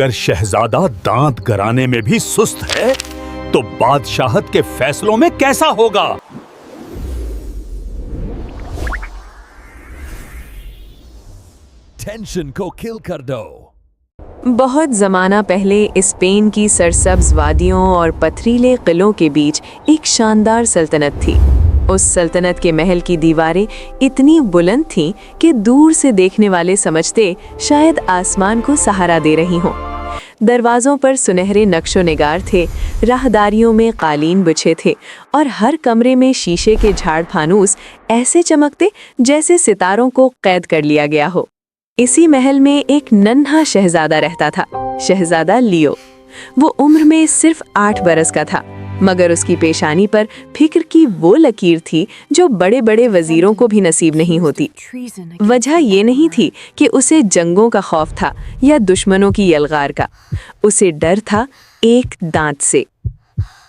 अगर शहजादा दांत गराने में भी सुस्त है तो बादशाहत के फैसलों में कैसा होगा? टेंशन को किल कर दो। बहुत ज़माना पहले स्पेन की सरसब्ज वादियों और पथरीले किलों के बीच एक शानदार सल्तनत थी। उस सल्तनत के महल की दीवारें इतनी बुलंद थीं कि दूर से देखने वाले समझते शायद आसमान को सहारा दे रही हों। दरवाज़ों पर सुनहरे नक्शो निगार थे, राहदारियों में कालीन बिछे थे और हर कमरे में शीशे के झाड़ फानूस ऐसे चमकते जैसे सितारों को कैद कर लिया गया हो। इसी महल में एक नन्हा शहजादा रहता था, शहजादा लियो। वो उम्र में सिर्फ 8 बरस का था, मगर उसकी पेशानी पर फिक्र की वो लकीर थी जो बड़े बड़े वजीरों को भी नसीब नहीं होती। वजह ये नहीं थी कि उसे जंगों का खौफ था या दुश्मनों की यलगार का, उसे डर था एक दांत से।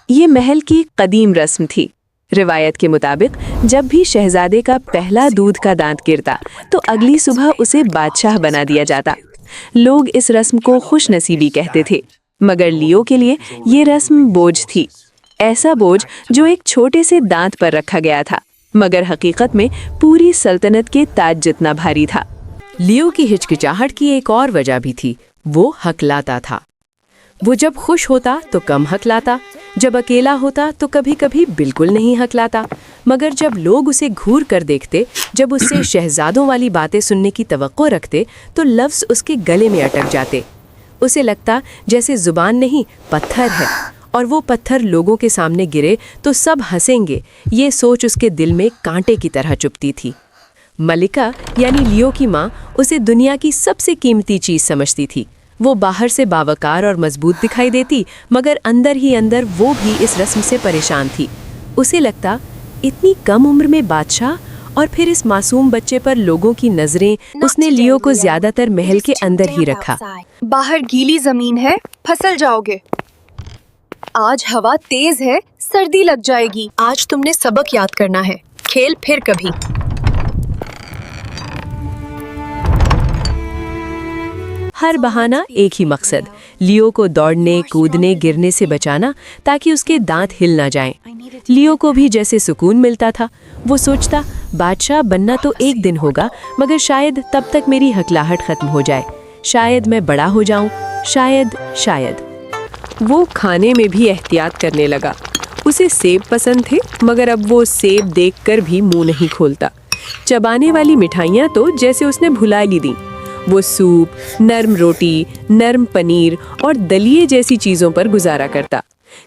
ये महल की कदीम रस्म थी। रिवायत के मुताबिक जब भी शहजादे का पहला दूध का दांत गिरता तो अगली सुबह उसे बादशाह बना दिया जाता। लोग इस रस्म को खुशनसीबी कहते थे, मगर लियो के लिए ये रस्म बोझ थी। ऐसा बोझ जो एक छोटे से दांत पर रखा गया था, मगर हकीकत में पूरी सल्तनत के ताज जितना भारी था। लियो की हिचकिचाहट की एक और वजह भी थी, वो हकलाता था। वो जब खुश होता तो कम हकलाता, जब अकेला होता तो कभी कभी बिल्कुल नहीं हकलाता। मगर जब लोग उसे घूर कर देखते, जब उससे शहजादों वाली बातें सुनने की तवक्को रखते, तो लफ्ज़ उसके गले में अटक जाते। उसे लगता जैसे जुबान नहीं पत्थर है, और वो पत्थर लोगों के सामने गिरे तो सब हंसेंगे। ये सोच उसके दिल में कांटे की तरह चुभती थी। मलिका यानी लियो की माँ उसे दुनिया की सबसे कीमती चीज़ समझती थी। वो बाहर से बावकार और मजबूत दिखाई देती, मगर अंदर ही अंदर वो भी इस रस्म से परेशान थी। उसे लगता इतनी कम उम्र में बादशाह, और फिर इस मासूम बच्चे पर लोगों की नजरें। उसने लियो को ज्यादातर महल के अंदर ही रखा। बाहर गीली जमीन है, फिसल जाओगे। आज हवा तेज है, सर्दी लग जाएगी। आज तुमने सबक याद करना है, खेल फिर कभी। हर बहाना एक ही मकसद, लियो को दौड़ने कूदने गिरने से बचाना ताकि उसके दांत हिल ना जाएं। लियो को भी जैसे सुकून मिलता था। वो सोचता बादशाह बनना तो एक दिन होगा, मगर शायद तब तक मेरी हकलाहट खत्म हो जाए, शायद मैं बड़ा हो जाऊं, शायद। वो खाने में भी एहतियात करने लगा। उसे सेब पसंद थे, मगर अब वो सेब देखकर भी मुंह नहीं खोलता। चबाने वाली मिठाइयाँ तो जैसे उसने भुला ली दी। वो सूप, नरम रोटी, नरम पनीर और दलिए जैसी चीज़ों पर गुजारा करता।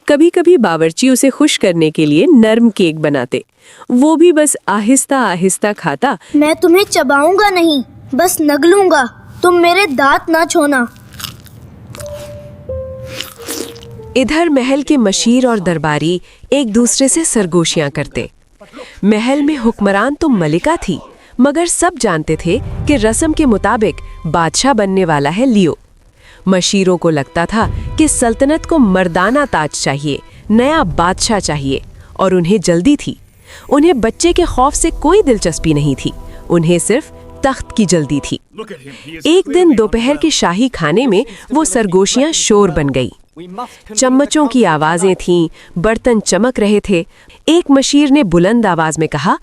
कभी कभी बावर्ची उसे खुश करने के लिए नरम केक बनाते, वो भी बस आहिस्ता आहिस्ता खाता। मैं तुम्हें चबाऊंगा नहीं, बस नगलूंगा, तुम मेरे दांत ना छूना। इधर महल के मशीर और दरबारी एक दूसरे से सरगोशियां करते। महल में हुक्मरान तो मलिका थी, मगर सब जानते थे कि रस्म के मुताबिक बादशाह बनने वाला है लियो। मशीरों को लगता था कि सल्तनत को मर्दाना ताज चाहिए, नया बादशाह चाहिए, और उन्हें जल्दी थी। उन्हें बच्चे के खौफ से कोई दिलचस्पी नहीं थी, उन्हें सिर्फ तख्त की जल्दी थी। एक दिन दोपहर के शाही खाने में वो सरगोशियां शोर बन गई। चम्मचों की आवाजें थीं, बर्तन चमक रहे थे। एक मशीर ने बुलंद आवाज में कहा,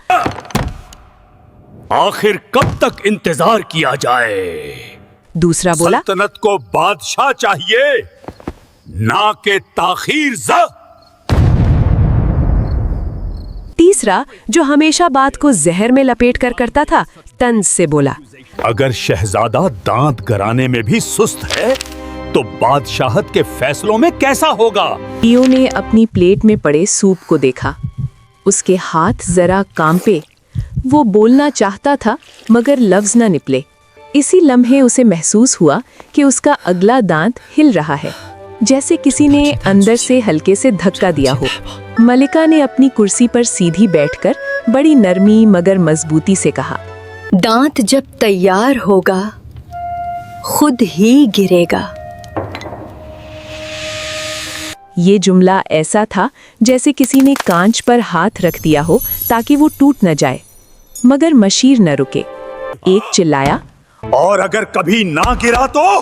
आखिर कब तक इंतजार किया जाए? दूसरा बोला, सल्तनत को बादशाह चाहिए, ना के ताखीर। तीसरा, जो हमेशा बात को जहर में लपेट कर करता था, तंज से बोला, अगर शहजादा दांत गराने में भी सुस्त है तो बादशाहत के फैसलों में कैसा होगा? लियो ने अपनी प्लेट में पड़े सूप को देखा। उसके हाथ जरा कांपे। वो बोलना चाहता था, मगर लफ्ज न निकले। इसी लम्हे उसे महसूस हुआ कि उसका अगला दांत हिल रहा है, जैसे किसी ने अंदर से हल्के से धक्का दिया हो। मलिका ने अपनी कुर्सी पर सीधी बैठकर बड़ी नरमी मगर मजबूती से कहा, दांत जब तैयार होगा खुद ही गिरेगा। ये जुमला ऐसा था जैसे किसी ने कांच पर हाथ रख दिया हो ताकि वो टूट न जाए, मगर मशीर न रुके। एक चिल्लाया, और अगर कभी ना गिरा तो?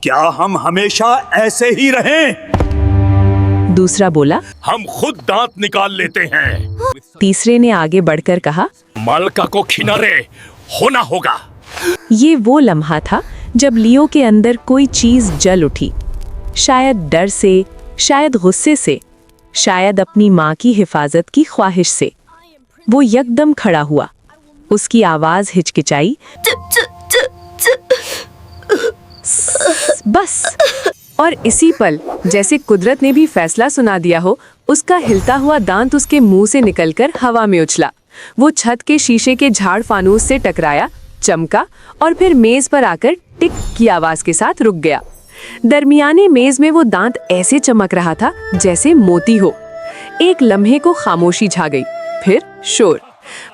क्या हम हमेशा ऐसे ही रहें? दूसरा बोला। हम खुद दांत निकाल लेते हैं। तीसरे ने आगे बढ़कर कहा। मलका को किनारे होना होगा। ये वो लम्हा था जब लियो के अंदर कोई चीज जल उठी, शायद डर से, शायद गुस्से से, शायद अपनी माँ की हिफाजत की ख्वाहिश से। वो यकदम खड़ा हुआ, उसकी आवाज हिचकिचाई, बस। और इसी पल, जैसे कुदरत ने भी फैसला सुना दिया हो, उसका हिलता हुआ दांत उसके मुंह से निकलकर हवा में उछला। वो छत के शीशे के झाड़ फानूस से टकराया, चमका और फिर मेज पर आकर टिक की आवाज के साथ रुक गया। दरमियाने मेज में वो दांत ऐसे चमक रहा था जैसे मोती हो। एक लम्हे को खामोशी छा गई, फिर शोर।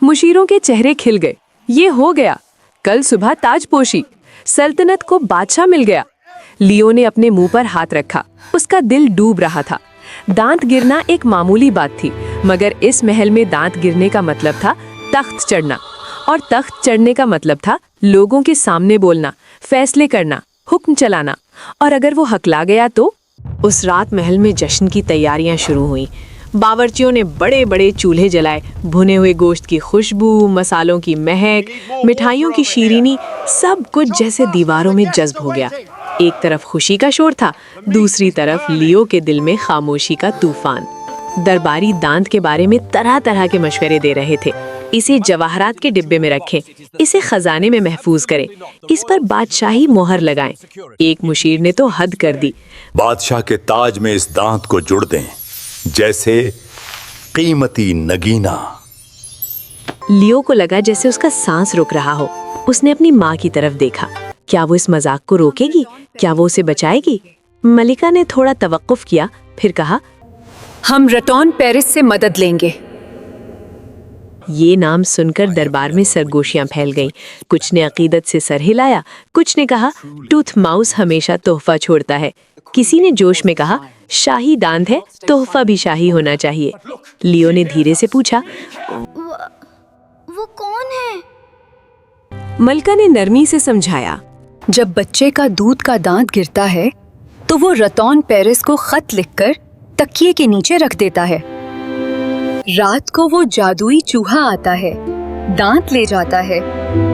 मुशीरों के चेहरे खिल गए। ये हो गया, कल सुबह ताजपोशी, सल्तनत को बादशाह मिल गया। लियो ने अपने मुंह पर हाथ रखा, उसका दिल डूब रहा था। दांत गिरना एक मामूली बात थी, मगर इस महल में दांत गिरने का मतलब था तख्त चढ़ना, और तख्त चढ़ने का मतलब था लोगों के सामने बोलना, फैसले करना, हुक्म चलाना। और अगर वो हकला गया तो? उस रात महल में जश्न की तैयारियां शुरू हुई। बावर्चियों ने बड़े बड़े चूल्हे जलाए। भुने हुए गोश्त की खुशबू, मसालों की महक, मिठाइयों की शीरीनी, सब कुछ जैसे दीवारों में जज्ब हो गया। एक तरफ खुशी का शोर था, दूसरी तरफ लियो के दिल में खामोशी का तूफान। दरबारी दांत के बारे में तरह तरह के मशवरे दे रहे थे। इसे जवाहरात के डिब्बे में रखें, इसे खजाने में महफूज करें, इस पर बादशाही मोहर लगाएं। एक मुशीर ने तो हद कर दी। बादशाह के ताज में इस दांत को जुड़ दें, जैसे कीमती नगीना। लियो को लगा जैसे उसका सांस रुक रहा हो। उसने अपनी माँ की तरफ देखा। क्या वो इस मजाक को रोकेगी? क्या वो उसे बचाएगी? मलिका ने थोड़ा तवक्कुफ किया, फिर कहा, हम रटौन पेरिस से मदद लेंगे। ये नाम सुनकर दरबार में सरगोशियां फैल गईं। कुछ ने अकीदत से सर हिलाया, कुछ ने कहा टूथ माउस हमेशा तोहफा छोड़ता है। किसी ने जोश में कहा शाही दांत है, तोहफा भी शाही होना चाहिए। लियो ने धीरे से पूछा, वो कौन है? मलका ने नरमी से समझाया, जब बच्चे का दूध का दांत गिरता है तो वो रतौन पेरिस को खत लिखकर तकिए के नीचे रख देता है। रात को वो जादुई चूहा आता है, दांत ले जाता है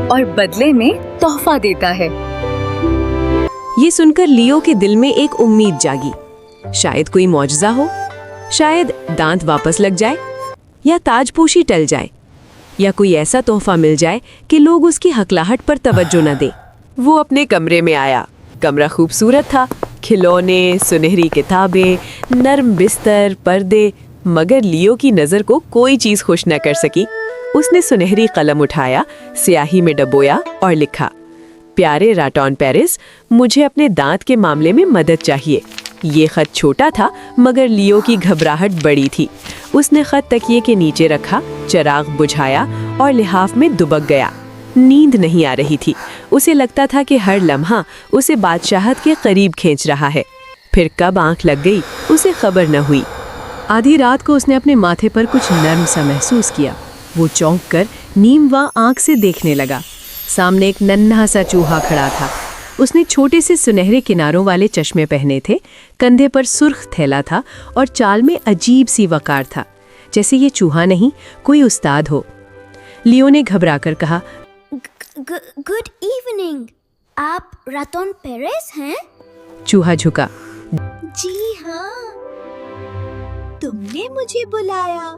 और बदले में तोहफा देता है। ये सुनकर लियो के दिल में एक उम्मीद जागी। शायद कोई मौजज़ा हो, शायद दांत वापस लग जाए, या ताजपोशी टल जाए, या कोई ऐसा तोहफा मिल जाए कि लोग उसकी हकलाहट पर तवज्जो न दें। वो अपने कमरे में आया। कमरा खूबसूरत था, खिलौने, सुनहरी किताबें, नर्म बिस्तर, पर्दे, मगर लियो की नज़र को कोई चीज़ खुश न कर सकी। उसने सुनहरी कलम उठाया, स्याही में डबोया और लिखा, प्यारे राटौन पेरिस, मुझे अपने दांत के मामले में मदद चाहिए। ये खत छोटा था, मगर लियो की घबराहट बड़ी थी। उसने खत तकिए के नीचे रखा, चिराग बुझाया और लिहाफ में दुबक गया। नींद नहीं आ रही थी। उसे लगता था कि हर लम्हा उसे बादशाहत के करीब खींच रहा है। फिर कब आंख लग गई, उसे खबर न हुई। आधी रात को उसने अपने माथे पर कुछ नर्म सा महसूस किया। वो चौंक कर नीम व आंख से देखने लगा। सामने एक नन्हा सा चूहा खड़ा था। उसने छोटे से सुनहरे किनारों वाले चश्मे पहने थे, कंधे पर सुर्ख थैला था और चाल में अजीब सी वकार था, जैसे ये चूहा नहीं कोई उस्ताद हो। लियो ने घबराकर कहा, गुड इवनिंग, आप रतौन पेरिस हैं? चूहा झुका। जी हाँ, तुमने मुझे बुलाया।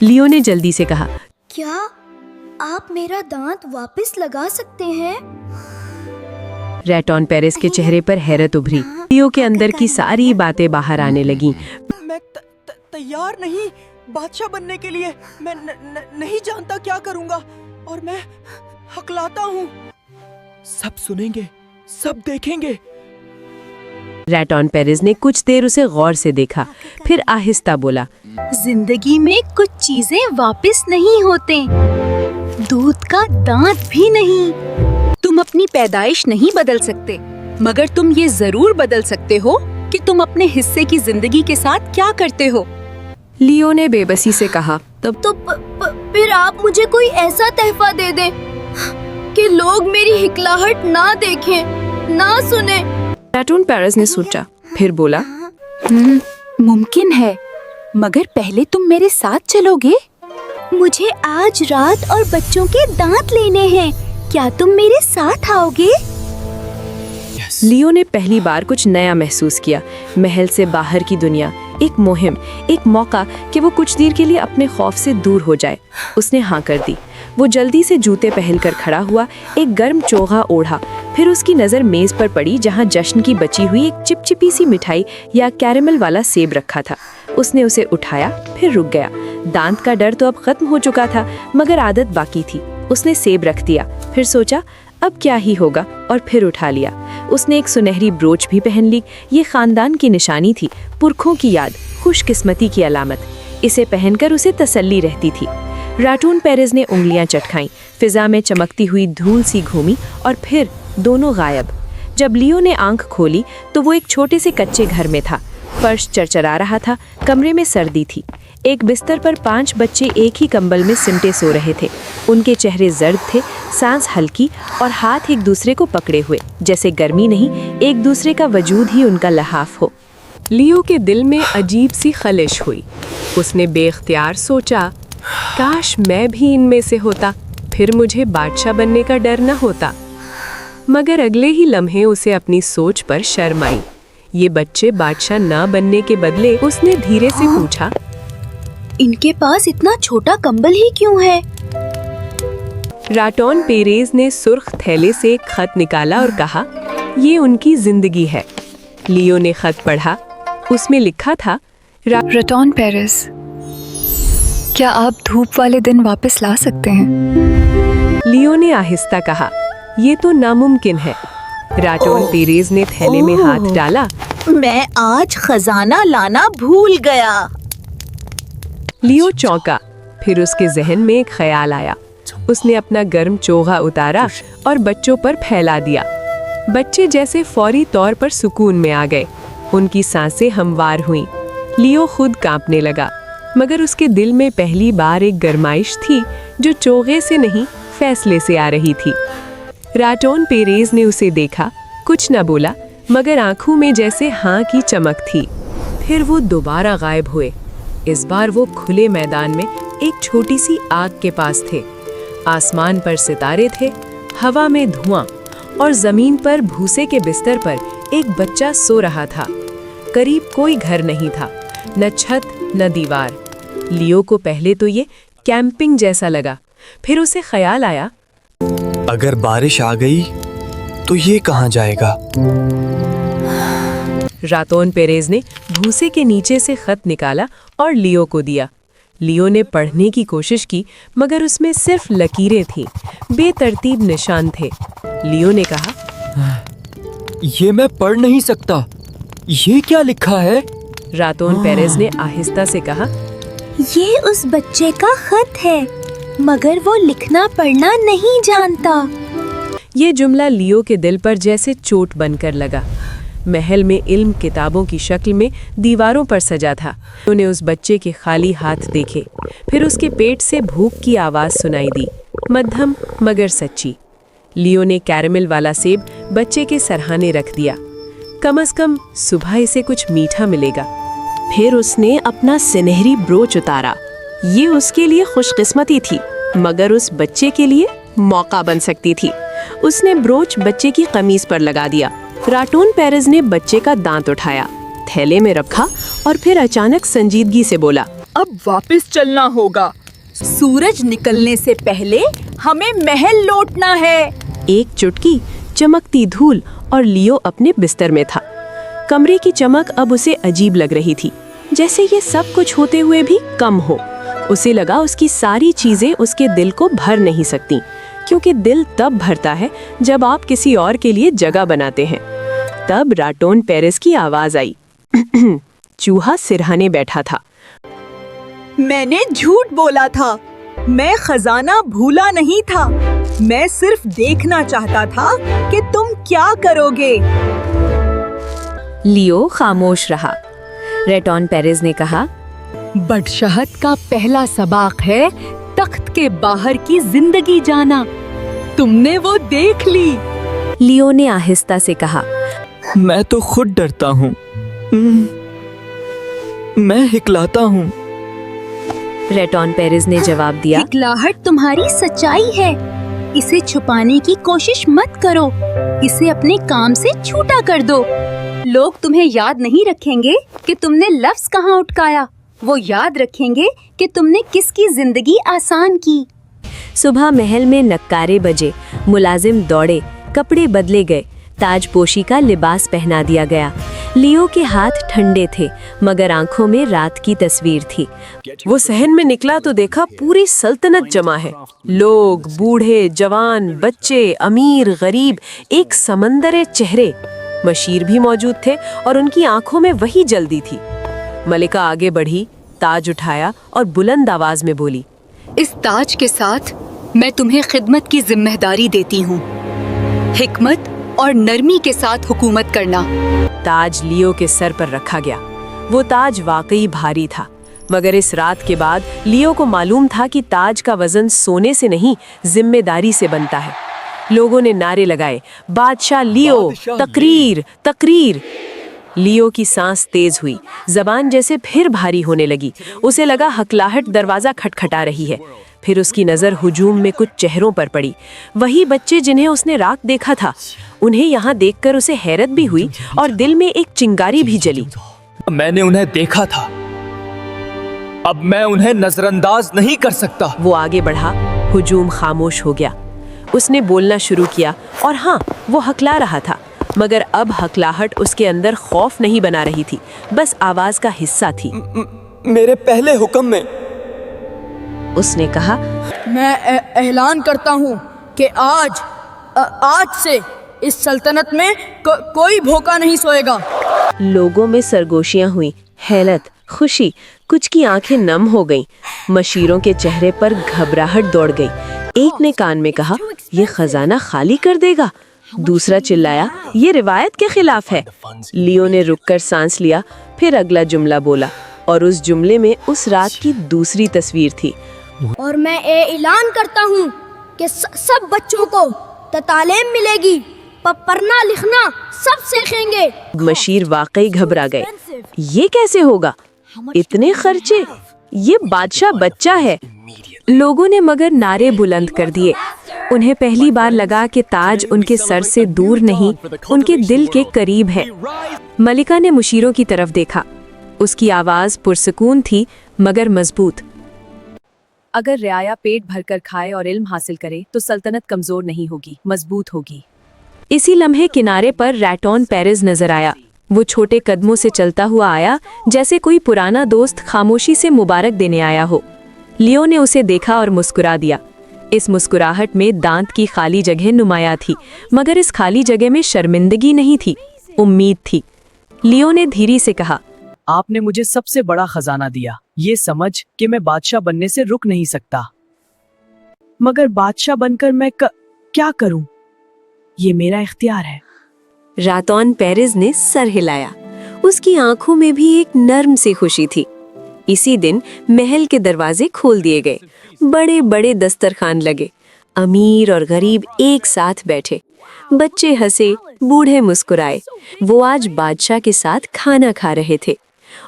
लियो ने जल्दी से कहा, क्या आप मेरा दांत वापस लगा सकते हैं? राटौन पेरिस के चेहरे पर हैरत उभरी। लियो के अंदर की सारी बातें बाहर आने लगीं। मैं तैयार नहीं बादशाह बनने के लिए। मैं नहीं जानता क्या करूंगा और मैं हकलाता हूँ। सब सुनेंगे, सब देखेंगे। राटौन पेरिस ने कुछ देर उसे गौर से देखा, फिर आहिस्ता बोला, जिंदगी में कुछ चीजें वापस नहीं होते, दूध का दांत भी नहीं। तुम अपनी पैदाइश नहीं बदल सकते, मगर तुम ये जरूर बदल सकते हो कि तुम अपने हिस्से की जिंदगी के साथ क्या करते हो। लियो ने बेबसी से कहा, तो फिर आप मुझे कोई ऐसा तोहफा दे दें कि लोग मेरी हिकलाहट ना देखें, ना सुने। राटून पेरेस ने सोचा, फिर बोला, मुमकिन है, मगर पहले तुम मेरे साथ चलोगे? मुझे आज रात और बच्चों के दांत लेने हैं। क्या तुम मेरे साथ आओगे? लियो ने पहली बार कुछ नया महसूस किया। महल से बाहर की दुनिया, एक मुहिम, एक मौका कि वो कुछ देर के लिए अपने खौफ से दूर हो जाए। उसने हाँ कर दी। वो जल्दी से जूते पहनकर खड़ा हुआ, एक गर्म चोगा ओढ़ा। फिर उसकी नज़र मेज़ पर पड़ी जहाँ जश्न की बची हुई एक चिपचिपी सी मिठाई या कैरेमल वाला सेब रखा था। उसने उसे उठाया, फिर रुक गया। दांत का डर तो अब खत्म हो चुका था, मगर आदत बाकी थी। उसने सेब रख दिया, फिर सोचा अब क्या ही होगा, और फिर उठा लिया। उसने एक सुनहरी ब्रोच भी पहन ली। ये खानदान की निशानी थी, पुरखों की याद, खुशकिस्मती की अलामत। इसे पहनकर उसे तसल्ली रहती थी। राटून पेरेस ने उंगलियां चटखाईं, फिजा में चमकती हुई धूल सी घूमी और फिर दोनों गायब। जब लियो ने आंख खोली तो वो एक छोटे से कच्चे घर में था। फर्श चरचरा रहा था, कमरे में सर्दी थी। एक बिस्तर पर 5 बच्चे एक ही कंबल में सिमटे सो रहे थे। उनके चेहरे जर्द थे, सांस हल्की और हाथ एक दूसरे को पकड़े हुए, जैसे गर्मी नहीं, एक दूसरे का वजूद ही उनका लहाफ हो। लियो के दिल में अजीब सी खलिश हुई। उसने बेख्तियार सोचा, काश मैं भी इनमें से होता, फिर मुझे बादशाह बनने का डर न होता। मगर अगले ही लम्हे उसे अपनी सोच पर शर्म आई। ये बच्चे बादशाह ना बनने के बदले, उसने धीरे से पूछा, इनके पास इतना छोटा कंबल ही क्यों है? राटोन पेरेज ने सुर्ख थैले से एक खत निकाला और कहा, ये उनकी जिंदगी है। लियो ने खत पढ़ा। उसमें लिखा था, राटोन पेरेस, क्या आप धूप वाले दिन वापस ला सकते हैं? लियो ने आहिस्ता कहा, ये तो नामुमकिन है। राटोन पेरेज ने थैले में हाथ डाला। मैं आज खजाना लाना भूल गया। लियो चौंका, फिर उसके जहन में एक ख्याल आया। उसने अपना गर्म चोगा उतारा और बच्चों पर फैला दिया। बच्चे जैसे फौरी तौर पर सुकून में आ गए। उनकी सांसें हमवार हुईं। लियो खुद कांपने लगा, मगर उसके दिल में पहली बार एक गरमाइश थी जो चोगे से नहीं, फैसले से आ रही थी। राटोन पेरेज ने उसे देखा, कुछ न बोला, मगर आंखों में जैसे हाँ की चमक थी। फिर वो दोबारा गायब हुए। इस बार वो खुले मैदान में एक छोटी सी आग के पास थे। आसमान पर सितारे थे, हवा में धुआं, और जमीन पर भूसे के बिस्तर पर एक बच्चा सो रहा था। करीब कोई घर नहीं था, न छत न दीवार। लियो को पहले तो ये कैंपिंग जैसा लगा, फिर उसे ख्याल आया, अगर बारिश आ गई तो ये कहाँ जाएगा? रातोन पेरेज ने भूसे के नीचे से खत निकाला और लियो को दिया। लियो ने पढ़ने की कोशिश की, मगर उसमें सिर्फ लकीरें थीं, बेतरतीब निशान थे। लियो ने कहा, ये मैं पढ़ नहीं सकता। ये क्या लिखा है? रातोन पेरेज ने आहिस्ता से कहा, ये उस बच्चे का खत है, मगर वो लिखना पढ़ना नहीं जानता। ये जुमला लियो के दिल पर जैसे चोट बनकर लगा। महल में इल्म किताबों की शक्ल में दीवारों पर सजा था। उन्हें उस बच्चे के खाली हाथ देखे, फिर उसके पेट से भूख की आवाज़ सुनाई दी, मध्यम मगर सच्ची। लियो ने कैरेमल वाला सेब बच्चे के सरहाने रख दिया। कम से कम सुबह इसे कुछ मीठा मिलेगा। फिर उसने अपना सुनहरी ब्रोच उतारा। ये उसके लिए खुशकिस्मती थी, मगर उस बच्चे के लिए मौका बन सकती थी। उसने ब्रोच बच्चे की कमीज पर लगा दिया। राटोन पेरेज ने बच्चे का दांत उठाया, थैले में रखा और फिर अचानक संजीदगी से बोला, अब वापस चलना होगा। सूरज निकलने से पहले हमें महल लौटना है। एक चुटकी, चमकती धूल और लियो अपने बिस्तर में था। कमरे की चमक अब उसे अजीब लग रही थी, जैसे ये सब कुछ होते हुए भी कम हो। उसे लगा उसकी सारी चीजें उसके दिल को भर नहीं सकती, क्योंकि दिल तब भरता है जब आप किसी और के लिए जगह बनाते हैं। तब राटोन पेरेज की आवाज आई। चूहा सिरहाने बैठा था। मैंने झूठ बोला था। मैं खजाना भूला नहीं था। मैं सिर्फ देखना चाहता था कि तुम क्या करोगे। लियो खामोश रहा। राटोन पेरेज ने कहा, बदशहत का पहला सबाक है तख्त के बाहर की जिंदगी जाना। तुमने वो देख ली। लियो ने आहिस्ता से कहा। मैं तो खुद डरता हूँ। मैं हिकलाता हूँ। रेटॉन पेरेज ने जवाब दिया। हिकलाहट तुम्हारी सच्चाई है। इसे छुपाने की कोशिश मत करो। इसे अपने काम से छूटा कर दो। लोग तुम्हें याद नहीं रखेंगे कि तुमने लफ्ज कहाँ उठकाया। वो याद रखेंगे कि तुमने किसकी जिंदगी आसान की। सुबह महल में नक्कारे बजे, मुलाजिम दौड़े, कपड़े बदले गए, ताजपोशी का लिबास पहना दिया गया। लियो के हाथ ठंडे थे, मगर आंखों में रात की तस्वीर थी। वो सहन में निकला तो देखा पूरी सल्तनत जमा है। लोग, बूढ़े, जवान, बच्चे, अमीर, गरीब, एक समंदर चेहरे। मशीर भी मौजूद थे और उनकी आंखों में वही जल्दी थी। मलिका आगे बढ़ी, ताज उठाया और बुलंद आवाज में बोली, इस ताज के साथ मैं तुम्हें खिदमत की जिम्मेदारी देती हूँ। हिकमत और नरमी के साथ हुकूमत करना। ताज लियो के सर पर रखा गया। वो ताज वाकई भारी था, मगर इस रात के बाद लियो को मालूम था कि ताज का वजन सोने से नहीं, जिम्मेदारी से बनता है। लोगों ने नारे लगाए, बादशाह लियो, तकरीर, तकरीर। लियो की सांस तेज हुई, जबान जैसे फिर भारी होने लगी। उसे लगा हकलाहट दरवाजा खटखटा रही है। फिर उसकी नजर हुजूम में कुछ चेहरों पर पड़ी। वही बच्चे जिन्हें उसने रात देखा था। उन्हें यहाँ देखकर उसे हैरत भी हुई और दिल में एक चिंगारी भी जली। मैंने उन्हें देखा था, अब मैं उन्हें नजरअंदाज नहीं कर सकता। वो आगे बढ़ा, हुजूम खामोश हो गया। उसने बोलना शुरू किया और हाँ, वो हकला रहा था, मगर अब हकलाहट उसके अंदर खौफ नहीं बना रही थी, बस आवाज का हिस्सा थी। मेरे पहले हुक्म में उसने कहा, मैं ऐलान करता हूँ कि आज से इस सल्तनत में कोई भूखा नहीं सोएगा। लोगों में सरगोशियां हुई, हैरत, खुशी, कुछ की आंखें नम हो गईं। मशीरों के चेहरे पर घबराहट दौड़ गई। एक ने कान में कहा, ये खजाना खाली कर देगा। दूसरा चिल्लाया, ये रिवायत के खिलाफ है। लियो ने रुककर सांस लिया, फिर अगला जुमला बोला और उस जुमले में उस रात की दूसरी तस्वीर थी। और मैं ऐलान करता हूँ कि सब बच्चों को तालीम मिलेगी, पढ़ना लिखना सब सीखेंगे। मशीर वाकई घबरा गए। ये कैसे होगा? इतने खर्चे? ये बादशाह बच्चा है। लोगों ने मगर नारे बुलंद कर दिए। उन्हें पहली बार लगा कि ताज उनके सर से दूर नहीं, उनके दिल के करीब है। मलिका ने मुशीरों की तरफ देखा। उसकी आवाज पुरसकून थी मगर मजबूत। अगर रियाया पेट भरकर खाए और इल्म हासिल करे तो सल्तनत कमजोर नहीं होगी, मजबूत होगी। इसी लम्हे किनारे पर रेटॉन पेरेज नजर आया। वो छोटे कदमों से चलता हुआ आया, जैसे कोई पुराना दोस्त खामोशी से मुबारक देने आया हो। लियो ने उसे देखा और मुस्कुरा दिया। इस मुस्कुराहट में दांत की खाली जगह नुमाया थी, मगर इस खाली जगह में शर्मिंदगी नहीं थी, उम्मीद थी। लियो ने धीरे से कहा, आपने मुझे सबसे बड़ा खजाना दिया, ये समझ कि मैं बादशाह बनने से रुक नहीं सकता। मगर बादशाह बनकर मैं क्या करूं? ये मेरा इख्तियार है। रेटॉन पेरेज ने सर हिलाया। उसकी आंखों में भी एक नर्म सी खुशी थी। इसी दिन महल के दरवाजे खोल दिए गए। बड़े बड़े दस्तरखान लगे। अमीर और गरीब एक साथ बैठे। बच्चे हंसे, बूढ़े मुस्कुराए। वो आज बादशाह के साथ खाना खा रहे थे।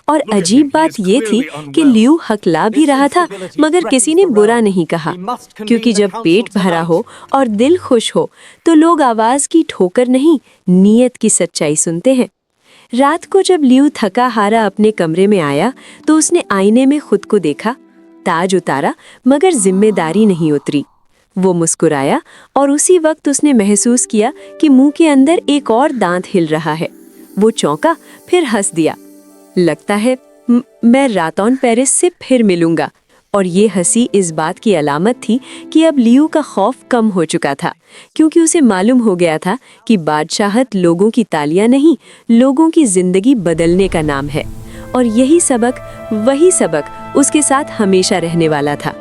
और अजीब बात ये थी कि लियो हकला भी रहा था, मगर किसी ने बुरा नहीं कहा, क्योंकि जब पेट भरा हो और दिल खुश हो तो लोग आवाज की ठोकर नहीं, नीयत की सच्चाई सुनते हैं। रात को जब लियो थका हारा अपने कमरे में आया तो उसने आईने में खुद को देखा। ताज उतारा मगर जिम्मेदारी नहीं उतरी। वो मुस्कुराया और उसी वक्त उसने महसूस किया कि मुंह के अंदर एक और दांत हिल रहा है। वो चौंका, फिर हंस दिया। लगता है मैं रेटॉन पेरेज से फिर मिलूंगा। और ये हंसी इस बात की अलामत थी कि अब लियो का खौफ कम हो चुका था, क्योंकि उसे मालूम हो गया था कि बादशाहत लोगों की तालियां नहीं, लोगों की जिंदगी बदलने का नाम है। और यही सबक, वही सबक उसके साथ हमेशा रहने वाला था।